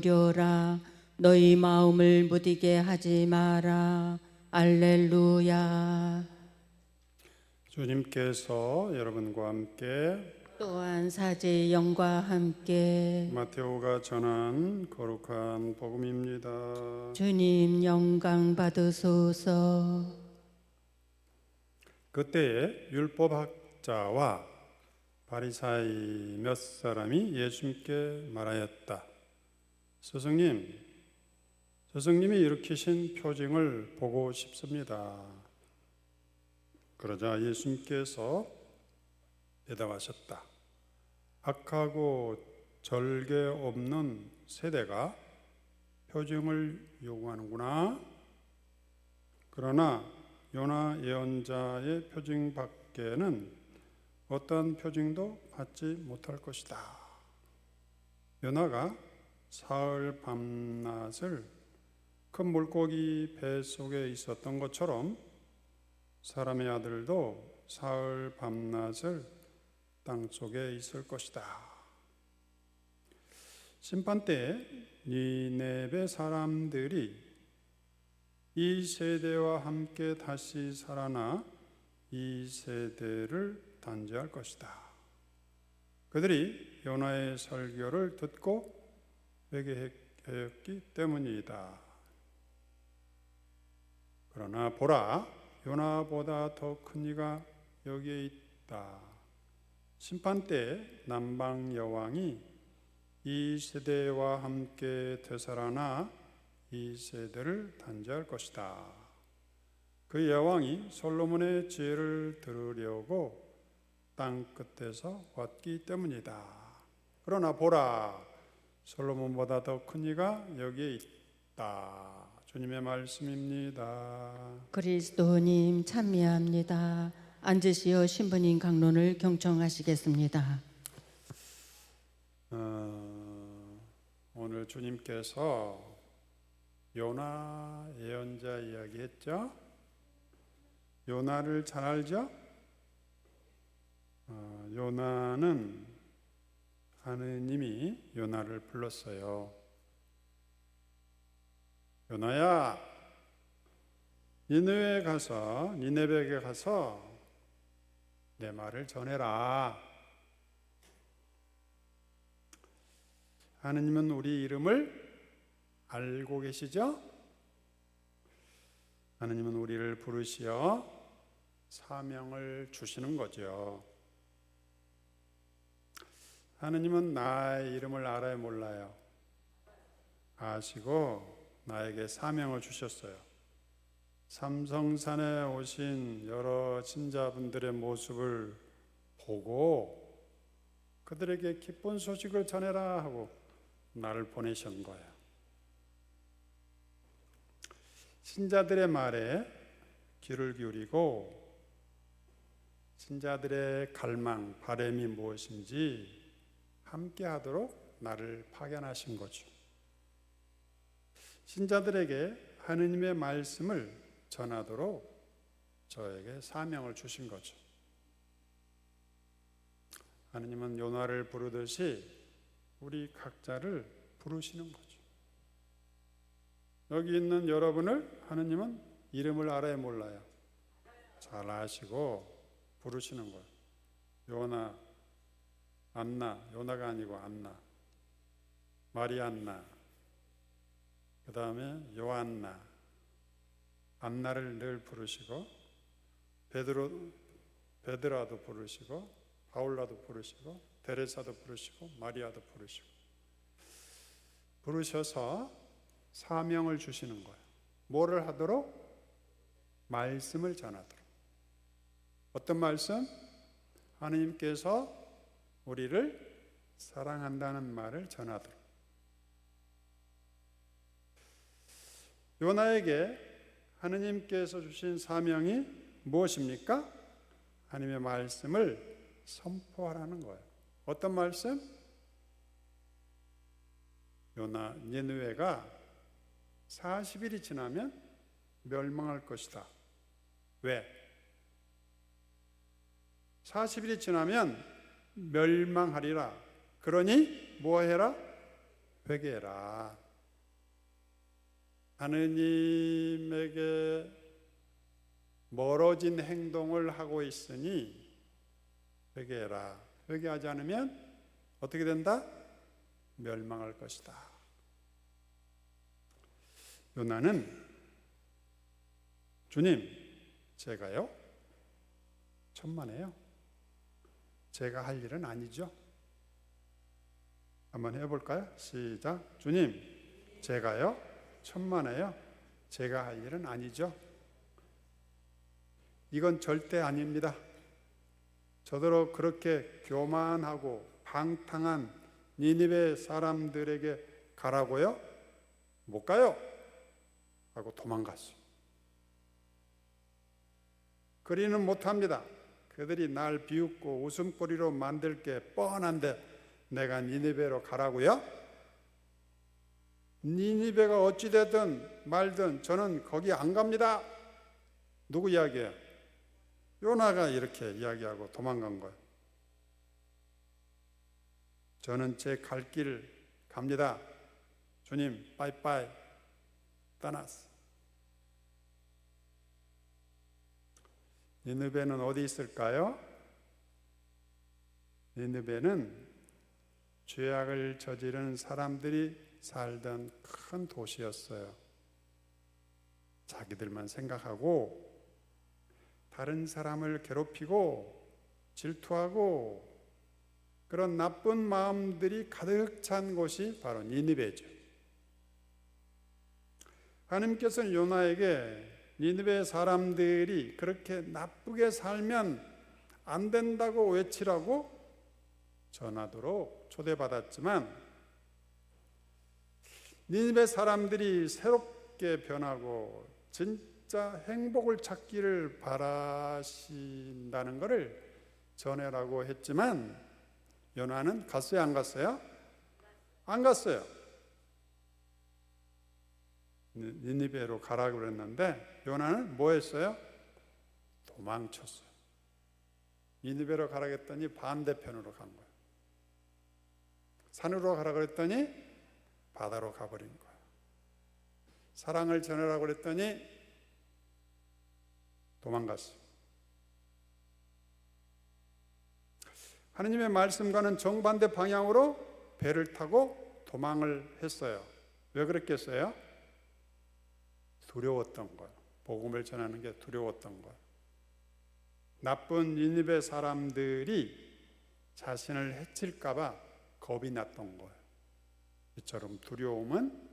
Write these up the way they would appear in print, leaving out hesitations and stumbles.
기울여라. 너희 마음을 무디게 하지 마라. 알렐루야. 주님께서 여러분과 함께 또한 사제의 영과 함께 마테오가 전한 거룩한 복음입니다. 주님 영광 받으소서. 그때에 율법학자와 바리사이 몇 사람이 예수님께 말하였다. 스승님이 일으키신 표징을 보고 싶습니다. 그러자 예수님께서 대답하셨다. 악하고 절개 없는 세대가 표징을 요구하는구나. 그러나 요나 예언자의 표징 밖에는 어떠한 표징도 받지 못할 것이다. 요나가 사흘 밤낮을 큰 물고기 배 속에 있었던 것처럼 사람의 아들도 사흘 밤낮을 땅 속에 있을 것이다. 심판 때에 니네베 사람들이 이 세대와 함께 다시 살아나 이 세대를 단죄할 것이다. 그들이 요나의 설교를 듣고 회개하였기 때문이다. 그러나 보라, 요나보다 더 큰 이가 여기에 있다. 심판 때 남방 여왕이 이 세대와 함께 되살아나 이 세대를 단죄할 것이다. 그 여왕이 솔로몬의 지혜를 들으려고 땅 끝에서 왔기 때문이다. 그러나 보라, 솔로몬보다 더 큰 이가 여기에 있다. 주님의 말씀입니다. 그리스도님 찬미합니다. 앉으시어 신부님 강론을 경청하시겠습니다. 오늘 주님께서 요나 예언자 이야기했죠. 요나를 잘 알죠? 요나는 하느님이 요나를 불렀어요. 요나야, 니느웨에 가서 니네베에게 가서 내 말을 전해라. 하느님은 우리 이름을 알고 계시죠? 하느님은 우리를 부르시어 사명을 주시는 거죠. 하느님은 나의 이름을 알아요, 몰라요? 아시고 나에게 사명을 주셨어요. 삼성산에 오신 여러 신자분들의 모습을 보고 그들에게 기쁜 소식을 전해라 하고 나를 보내신 거예요. 신자들의 말에 귀를 기울이고 신자들의 갈망, 바람이 무엇인지 함께 하도록 나를 파견하신 거죠. 신자들에게 하느님의 말씀을 전하도록 저에게 사명을 주신 거죠. 하느님은 요나를 부르듯이 우리 각자를 부르시는 거죠. 여기 있는 여러분을 하느님은 이름을 알아요, 몰라요? 잘 아시고 부르시는 거예요. 요나, 안나, 요나가 아니고 안나, 마리안나, 그 다음에 요한나, 안나를 늘 부르시고 베드라도 부르시고 바울라도 부르시고 데레사도 부르시고 마리아도 부르셔서 사명을 주시는 거예요. 뭐를 하도록? 말씀을 전하도록. 어떤 말씀? 하나님께서 우리를 사랑한다는 말을 전하도록. 요나에게 하느님께서 주신 사명이 무엇입니까? 하나님의 말씀을 선포하라는 거예요. 어떤 말씀? 요나, 니느웨가 40일이 지나면 멸망할 것이다. 왜? 40일이 지나면 멸망하리라. 그러니 뭐 해라? 회개해라. 하느님에게 멀어진 행동을 하고 있으니 회개해라. 회개하지 않으면 어떻게 된다? 멸망할 것이다. 요나는 주님, 제가요? 천만에요. 제가 할 일은 아니죠. 한번 해볼까요? 시작. 주님, 제가요? 천만에요. 제가 할 일은 아니죠. 이건 절대 아닙니다. 저더러 그렇게 교만하고 방탕한 니느웨 사람들에게 가라고요? 못 가요. 하고 도망갔어요. 그리는 못합니다. 그들이 날 비웃고 웃음거리로 만들 게 뻔한데 내가 니느웨로 가라고요? 니느웨가 어찌되든 말든 저는 거기 안 갑니다. 누구 이야기예요? 요나가 이렇게 이야기하고 도망간 거예요. 저는 제 갈 길 갑니다. 주님, 빠이빠이. 떠났어. 니느웨는 어디 있을까요? 니느웨는 죄악을 저지른 사람들이 살던 큰 도시였어요. 자기들만 생각하고 다른 사람을 괴롭히고 질투하고 그런 나쁜 마음들이 가득 찬 곳이 바로 니느웨죠. 하나님께서는 요나에게 니느웨 사람들이 그렇게 나쁘게 살면 안 된다고 외치라고 전하도록 초대받았지만 니느웨 사람들이 새롭게 변하고 진짜 행복을 찾기를 바라신다는 것을 전해라고 했지만 요나는 갔어요, 안 갔어요? 안 갔어요. 니느웨로 가라고 그랬는데 요나는 뭐 했어요? 도망쳤어요. 니느웨로 가라고 했더니 반대편으로 간 거예요. 산으로 가라고 그랬더니 바다로 가버린 거예요. 사랑을 전하라고 그랬더니 도망갔어요. 하느님의 말씀과는 정반대 방향으로 배를 타고 도망을 했어요. 왜 그랬겠어요? 두려웠던 거예요. 복음을 전하는 게 두려웠던 거예요. 나쁜 니느웨 사람들이 자신을 해칠까 봐 겁이 났던 거예요. 이처럼 두려움은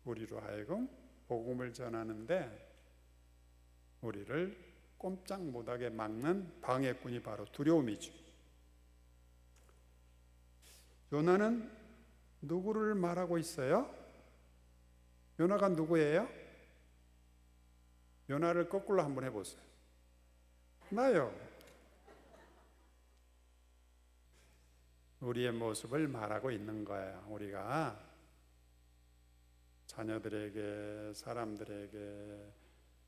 우리로 하여금 복음을 전하는데 우리를 꼼짝 못하게 막는 방해꾼이 바로 두려움이죠. 요나는 누구를 말하고 있어요? 요나가 누구예요? 요나를 거꾸로 한번 해보세요. 나요. 우리의 모습을 말하고 있는 거예요. 우리가 자녀들에게, 사람들에게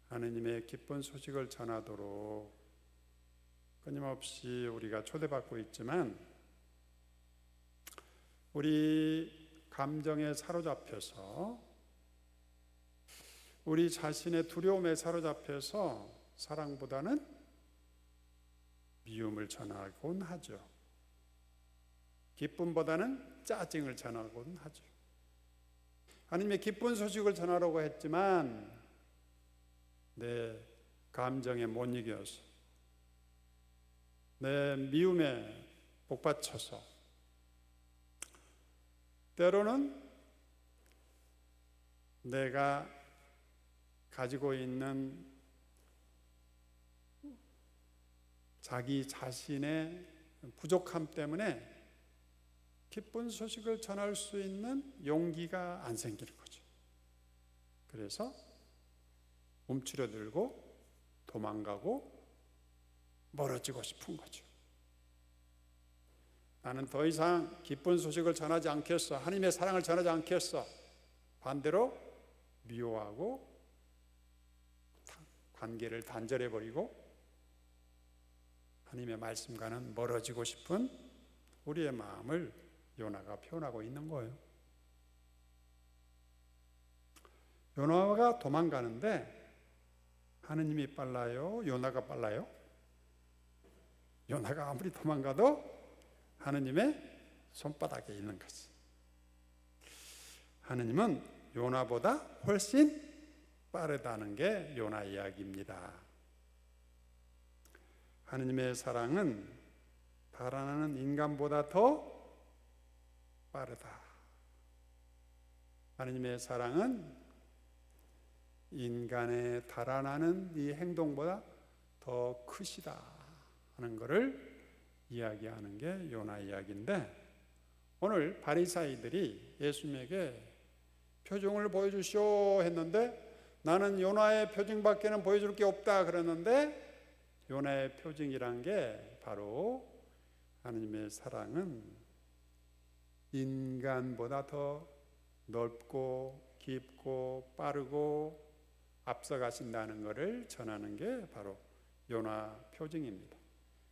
하느님의 기쁜 소식을 전하도록 끊임없이 우리가 초대받고 있지만 우리 감정에 사로잡혀서 우리 자신의 두려움에 사로잡혀서 사랑보다는 미움을 전하곤 하죠. 기쁨보다는 짜증을 전하곤 하죠. 하나님의 기쁜 소식을 전하려고 했지만 내 감정에 못 이겨서 내 미움에 복받쳐서 때로는 내가 가지고 있는 자기 자신의 부족함 때문에 기쁜 소식을 전할 수 있는 용기가 안 생기는 거죠. 그래서 움츠러들고 도망가고 멀어지고 싶은 거죠. 나는 더 이상 기쁜 소식을 전하지 않겠어. 하나님의 사랑을 전하지 않겠어. 반대로 미워하고 관계를 단절해버리고 하나님의 말씀과는 멀어지고 싶은 우리의 마음을 요나가 표현하고 있는 거예요. 요나가 도망가는데 하느님이 빨라요? 요나가 빨라요? 요나가 아무리 도망가도 하느님의 손바닥에 있는 거지. 하느님은 요나보다 훨씬 빠르다는 게 요나 이야기입니다. 하느님의 사랑은 달아나는 인간보다 더 빠르다. 하느님의 사랑은 인간의 달아나는 이 행동보다 더 크시다 하는 것을 이야기하는 게 요나 이야기인데, 오늘 바리사이들이 예수님에게 표징을 보여주시오 했는데 나는 요나의 표징밖에는 보여줄 게 없다 그러는데, 요나의 표징이란 게 바로 하느님의 사랑은 인간보다 더 넓고 깊고 빠르고 앞서가신다는 것을 전하는 게 바로 요나 표징입니다.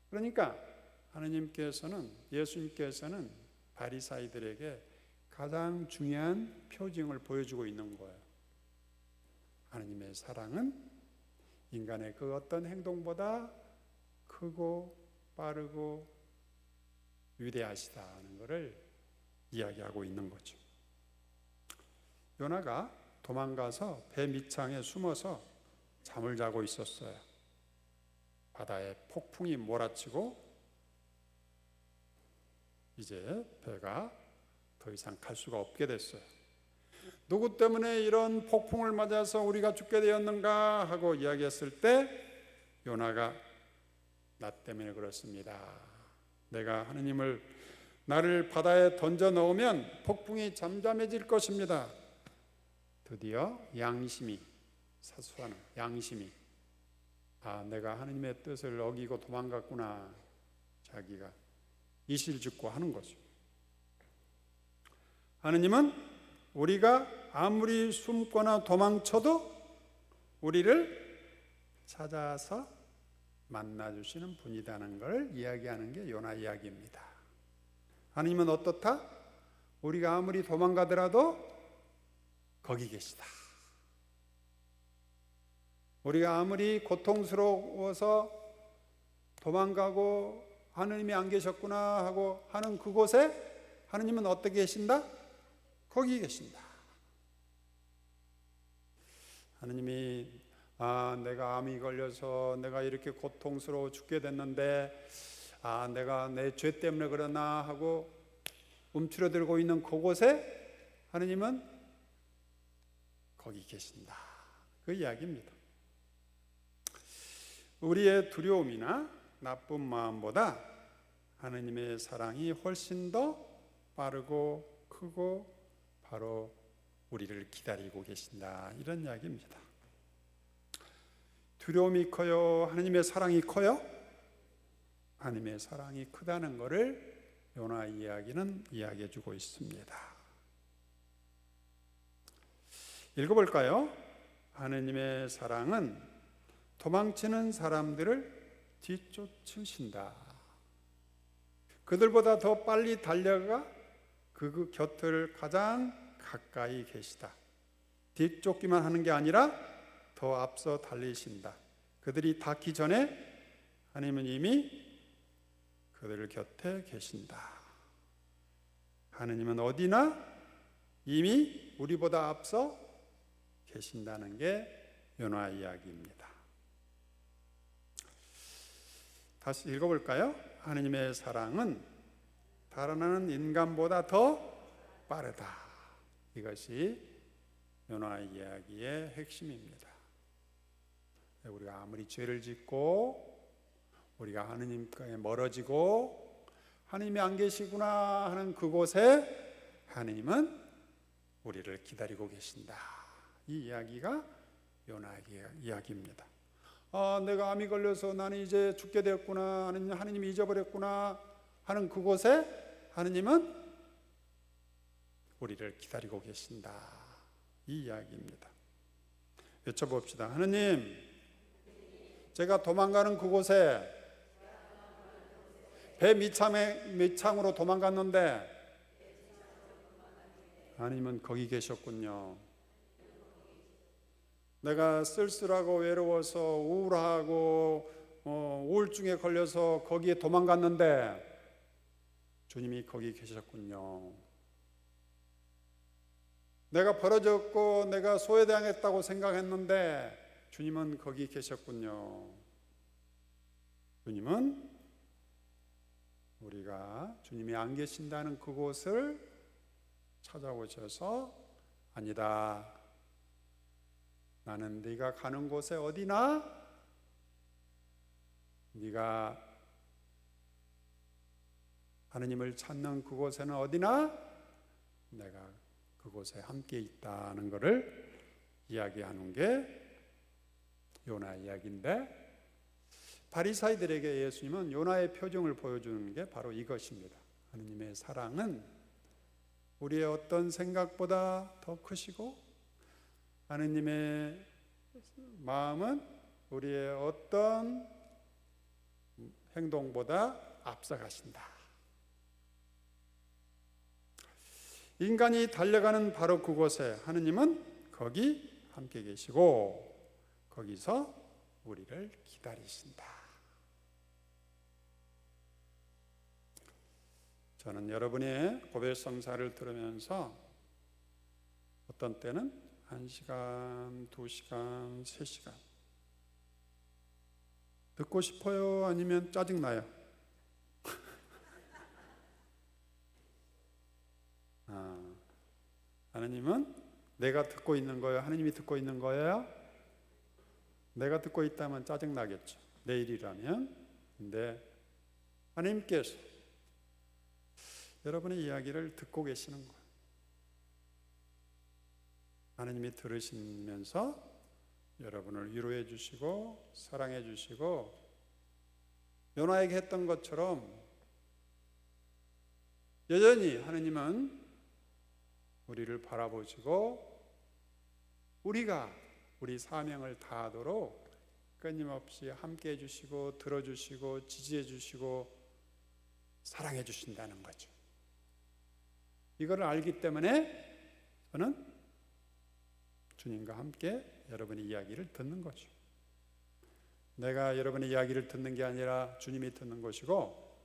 그러니까 하느님께서는, 예수님께서는 바리사이들에게 가장 중요한 표징을 보여주고 있는 거예요. 하느님의 사랑은 인간의 그 어떤 행동보다 크고 빠르고 위대하시다는 것을 이야기하고 있는 거죠. 요나가 도망가서 배 밑창에 숨어서 잠을 자고 있었어요. 바다에 폭풍이 몰아치고 이제 배가 더 이상 갈 수가 없게 됐어요. 누구 때문에 이런 폭풍을 맞아서 우리가 죽게 되었는가 하고 이야기했을 때 요나가 나 때문에 그렇습니다. 내가 나를 바다에 던져 넣으면 폭풍이 잠잠해질 것입니다. 드디어 양심이, 사수하는 양심이, 내가 하느님의 뜻을 어기고 도망갔구나, 자기가 이실직고 하는 거죠. 하느님은 우리가 아무리 숨거나 도망쳐도 우리를 찾아서 만나주시는 분이라는 걸 이야기하는 게 요나 이야기입니다. 하느님은 어떻다? 우리가 아무리 도망가더라도 거기 계시다. 우리가 아무리 고통스러워서 도망가고 하느님이 안 계셨구나 하고 하는 그곳에 하느님은 어떻게 계신다? 거기 계신다. 하느님이 내가 암이 걸려서 내가 이렇게 고통스러워 죽게 됐는데 내가 내 죄 때문에 그러나 하고 움츠러들고 있는 그곳에 하느님은 거기 계신다. 그 이야기입니다. 우리의 두려움이나 나쁜 마음보다 하느님의 사랑이 훨씬 더 빠르고 크고 바로 우리를 기다리고 계신다, 이런 이야기입니다. 두려움이 커요? 하느님의 사랑이 커요? 하느님의 사랑이 크다는 것을 요나 이야기는 이야기해 주고 있습니다. 읽어볼까요? 하느님의 사랑은 도망치는 사람들을 뒤쫓으신다. 그들보다 더 빨리 달려가 그 곁을 가장 가까이 계시다. 뒤쫓기만 하는 게 아니라 더 앞서 달리신다. 그들이 닿기 전에 하나님은 이미 그들 곁에 계신다. 하느님은 어디나 이미 우리보다 앞서 계신다는 게 요나 이야기입니다. 다시 읽어볼까요? 하느님의 사랑은 달아나는 인간보다 더 빠르다. 이것이 요나 이야기의 핵심입니다. 우리가 아무리 죄를 짓고 우리가 하느님께 멀어지고 하느님이 안 계시구나 하는 그곳에 하느님은 우리를 기다리고 계신다. 이 이야기가 요나 이야기입니다. 내가 암이 걸려서 나는 이제 죽게 되었구나, 하느님이 잊어버렸구나 하는 그곳에 하느님은 우리를 기다리고 계신다. 이 이야기입니다. 외쳐봅시다. 하느님, 제가 도망가는 그곳에 배 밑창으로 도망갔는데 하느님은 거기 계셨군요. 내가 쓸쓸하고 외로워서 우울하고 우울증에 걸려서 거기에 도망갔는데 주님이 거기 계셨군요. 내가 버려졌고 내가 소외당했다고 생각했는데 주님은 거기 계셨군요. 주님은 우리가 주님이 안 계신다는 그곳을 찾아오셔서 아니다. 나는 네가 가는 곳에 어디나 네가 하느님을 찾는 그곳에는 어디나 내가 그곳에 함께 있다는 것을 이야기하는 게 요나 이야기인데, 바리사이들에게 예수님은 요나의 표정을 보여주는 게 바로 이것입니다. 하느님의 사랑은 우리의 어떤 생각보다 더 크시고 하느님의 마음은 우리의 어떤 행동보다 앞서가신다. 인간이 달려가는 바로 그곳에 하느님은 거기 함께 계시고 거기서 우리를 기다리신다. 저는 여러분의 고백 성사를 들으면서 어떤 때는 1시간, 2시간, 3시간 듣고 싶어요? 아니면 짜증나요? 하나님은 내가 듣고 있는 거예요? 하나님이 듣고 있는 거예요? 내가 듣고 있다면 짜증나겠죠. 내일이라면. 근데 하나님께서 여러분의 이야기를 듣고 계시는 거예요. 하나님이 들으시면서 여러분을 위로해 주시고 사랑해 주시고 요나에게 했던 것처럼 여전히 하나님은 우리를 바라보시고 우리가 우리 사명을 다하도록 끊임없이 함께 해주시고 들어주시고 지지해 주시고 사랑해 주신다는 거죠. 이걸 알기 때문에 저는 주님과 함께 여러분의 이야기를 듣는 거죠. 내가 여러분의 이야기를 듣는 게 아니라 주님이 듣는 것이고,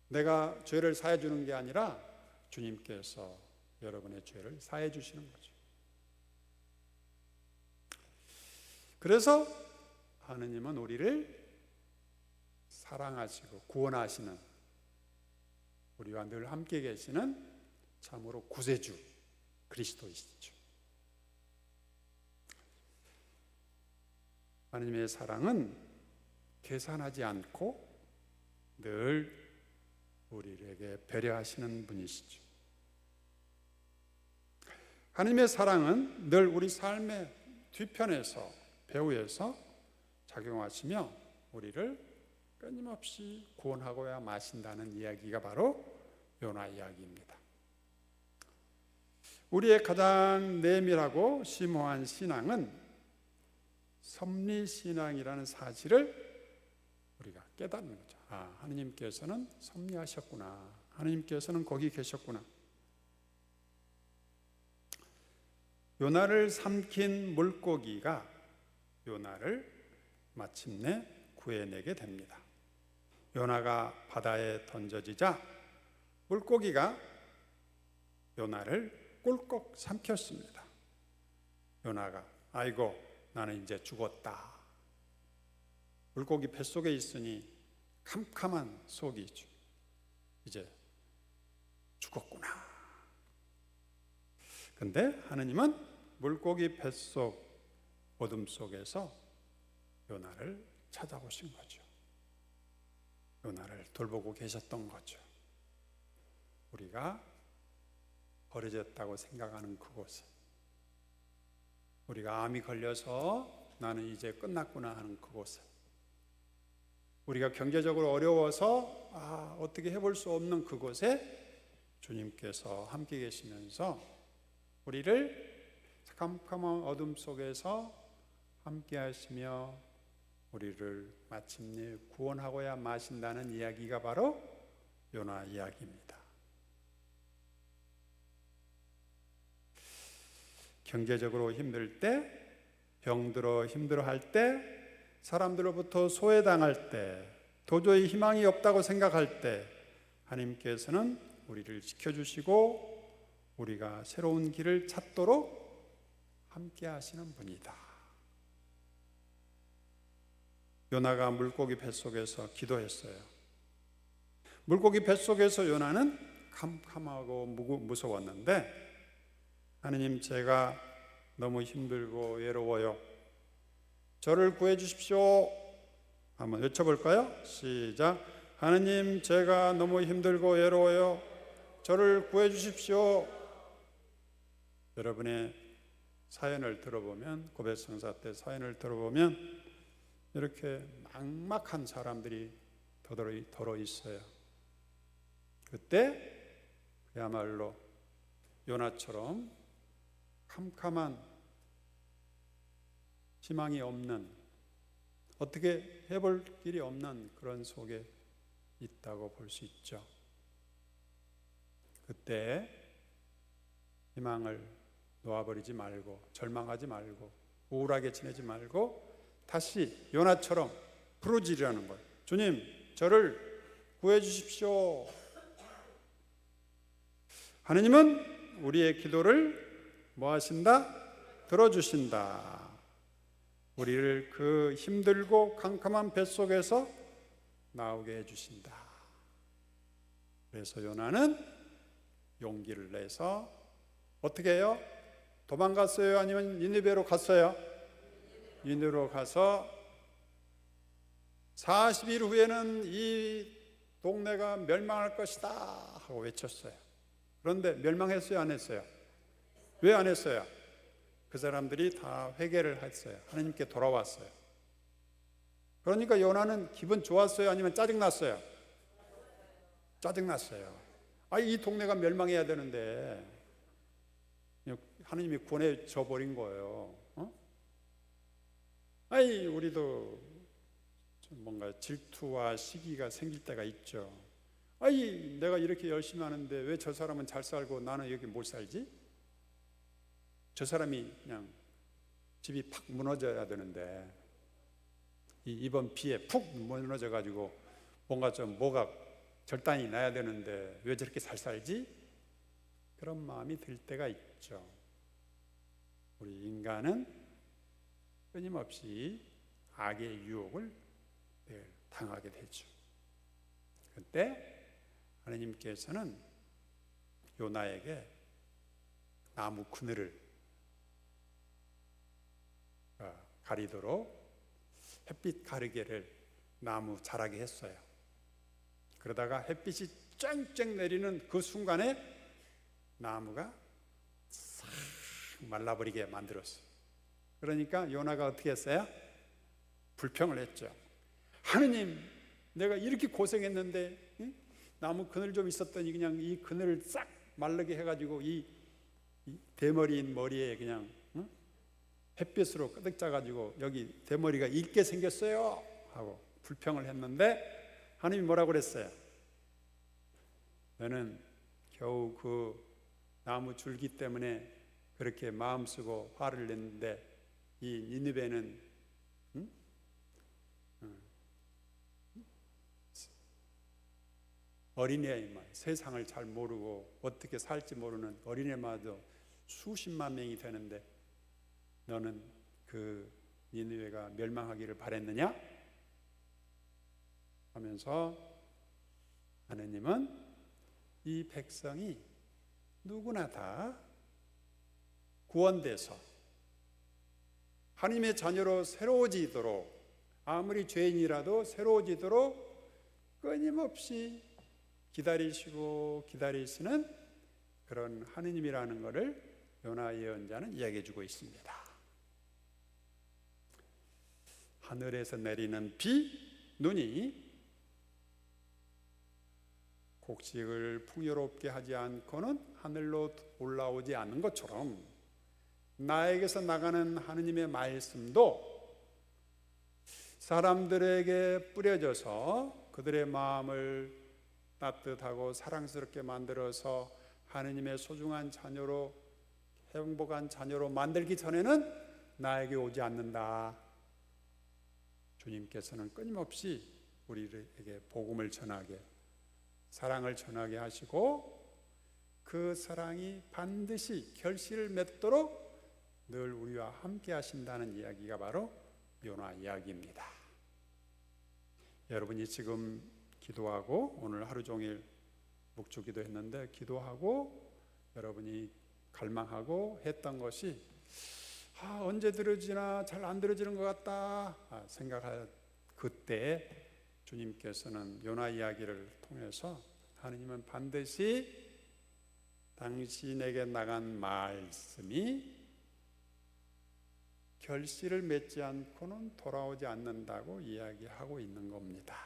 내가 죄를 사해 주는 게 아니라 주님께서 여러분의 죄를 사해 주시는 거죠. 그래서 하느님은 우리를 사랑하시고 구원하시는, 우리와 늘 함께 계시는 참으로 구세주 그리스도이시죠. 하느님의 사랑은 계산하지 않고 늘 우리에게 배려하시는 분이시죠. 하느님의 사랑은 늘 우리 삶의 뒤편에서, 배후에서 작용하시며 우리를 끊임없이 구원하고야 마신다는 이야기가 바로 요나 이야기입니다. 우리의 가장 내밀하고 심오한 신앙은 섭리신앙이라는 사실을 우리가 깨닫는 거죠. 하느님께서는 섭리하셨구나. 하느님께서는 거기 계셨구나. 요나를 삼킨 물고기가 요나를 마침내 구해내게 됩니다. 요나가 바다에 던져지자 물고기가 요나를 꿀꺽 삼켰습니다. 요나가 아이고 나는 이제 죽었다. 물고기 뱃속에 있으니 캄캄한 속이죠. 이제 죽었구나. 근데 하느님은 물고기 뱃속 어둠 속에서 요나를 찾아오신 거죠. 요나를 돌보고 계셨던 거죠. 우리가 버려졌다고 생각하는 그곳에, 우리가 암이 걸려서 나는 이제 끝났구나 하는 그곳에, 우리가 경제적으로 어려워서 어떻게 해볼 수 없는 그곳에 주님께서 함께 계시면서 우리를 캄캄한 어둠 속에서 함께 하시며 우리를 마침내 구원하고야 마신다는 이야기가 바로 요나 이야기입니다. 경제적으로 힘들 때 병들어 힘들어할 때, 사람들로부터 소외당할 때, 도저히 희망이 없다고 생각할 때 하나님께서는 우리를 지켜주시고 우리가 새로운 길을 찾도록 함께 하시는 분이다. 요나가 물고기 뱃속에서 기도했어요. 물고기 뱃속에서 요나는 캄캄하고 무서웠는데, 하느님, 제가 너무 힘들고 외로워요. 저를 구해 주십시오. 한번 외쳐볼까요? 시작. 하느님, 제가 너무 힘들고 외로워요. 저를 구해 주십시오. 여러분의 사연을 들어보면, 고백성사 때 사연을 들어보면 이렇게 막막한 사람들이 더러 있어요. 그때 그야말로 요나처럼 캄캄한, 희망이 없는, 어떻게 해볼 길이 없는 그런 속에 있다고 볼 수 있죠. 그때 희망을 놓아버리지 말고, 절망하지 말고, 우울하게 지내지 말고 다시 요나처럼 부르짖으라는 거예요. 주님, 저를 구해 주십시오. 하느님은 우리의 기도를 뭐 하신다? 들어주신다. 우리를 그 힘들고 캄캄한 뱃속에서 나오게 해주신다. 그래서 요나는 용기를 내서 어떻게 해요? 도망갔어요? 아니면 니느베로 갔어요? 니느베로 가서 40일 후에는 이 동네가 멸망할 것이다 하고 외쳤어요. 그런데 멸망했어요? 안 했어요? 왜 안 했어요? 그 사람들이 다 회개를 했어요. 하나님께 돌아왔어요. 그러니까 요나는 기분 좋았어요? 아니면 짜증났어요? 짜증났어요. 이 동네가 멸망해야 되는데 하나님이 구원해 줘 버린 거예요. 우리도 뭔가 질투와 시기가 생길 때가 있죠. 내가 이렇게 열심히 하는데 왜 저 사람은 잘 살고 나는 여기 못 살지? 저 사람이 그냥 집이 팍 무너져야 되는데 이번 비에 푹 무너져 가지고 뭔가 뭐가 절단이 나야 되는데 왜 저렇게 잘 살지? 그런 마음이 들 때가 있죠. 우리 인간은 끊임없이 악의 유혹을 늘 당하게 되죠. 그때 하나님께서는 요나에게 나무 그늘을 가리도록 햇빛 가르개를 나무 자라게 했어요. 그러다가 햇빛이 쨍쨍 내리는 그 순간에 나무가 싹 말라버리게 만들었어요. 그러니까 요나가 어떻게 했어요? 불평을 했죠. 하느님, 내가 이렇게 고생했는데 나무 그늘 좀 있었더니 그냥 이 그늘을 싹 말르게 해가지고 이 대머리인 머리에 그냥 햇빛으로 가득 짜가지고 여기 대머리가 익게 생겼어요 하고 불평을 했는데 하나님이 뭐라고 그랬어요? 너는 겨우 그 나무 줄기 때문에 그렇게 마음 쓰고 화를 냈는데 이 니느베는 어린애만, 세상을 잘 모르고 어떻게 살지 모르는 어린애마저 수십만 명이 되는데 너는 그 니느웨가 멸망하기를 바랬느냐? 하면서 하느님은 이 백성이 누구나 다 구원돼서 하나님의 자녀로 새로워지도록, 아무리 죄인이라도 새로워지도록 끊임없이 기다리시고 기다리시는 그런 하느님이라는 것을 요나 예언자는 이야기해 주고 있습니다. 하늘에서 내리는 비, 눈이 곡식을 풍요롭게 하지 않고는 하늘로 올라오지 않는 것처럼 나에게서 나가는 하느님의 말씀도 사람들에게 뿌려져서 그들의 마음을 따뜻하고 사랑스럽게 만들어서 하느님의 소중한 자녀로, 행복한 자녀로 만들기 전에는 나에게 오지 않는다. 주님께서는 끊임없이 우리에게 복음을 전하게, 사랑을 전하게 하시고 그 사랑이 반드시 결실을 맺도록 늘 우리와 함께 하신다는 이야기가 바로 요나 이야기입니다. 여러분이 지금 기도하고 오늘 하루 종일 묵주기도 했는데 기도하고 여러분이 갈망하고 했던 것이 언제 들어지나 잘 안 들어지는 것 같다 생각할 그때 주님께서는 요나 이야기를 통해서 하느님은 반드시 당신에게 나간 말씀이 결실을 맺지 않고는 돌아오지 않는다고 이야기하고 있는 겁니다.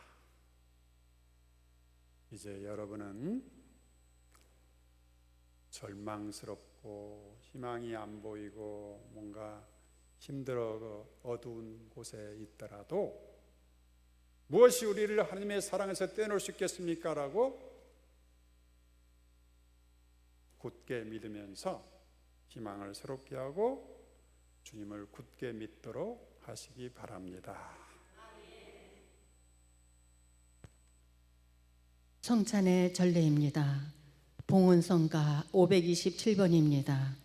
이제 여러분은 절망스럽고 희망이 안 보이고 뭔가 힘들어 어두운 곳에 있더라도 무엇이 우리를 하나님의 사랑에서 떼어놓을 수 있겠습니까? 라고 굳게 믿으면서 희망을 새롭게 하고 주님을 굳게 믿도록 하시기 바랍니다. 성찬의 전례입니다. 봉헌성가 527번입니다.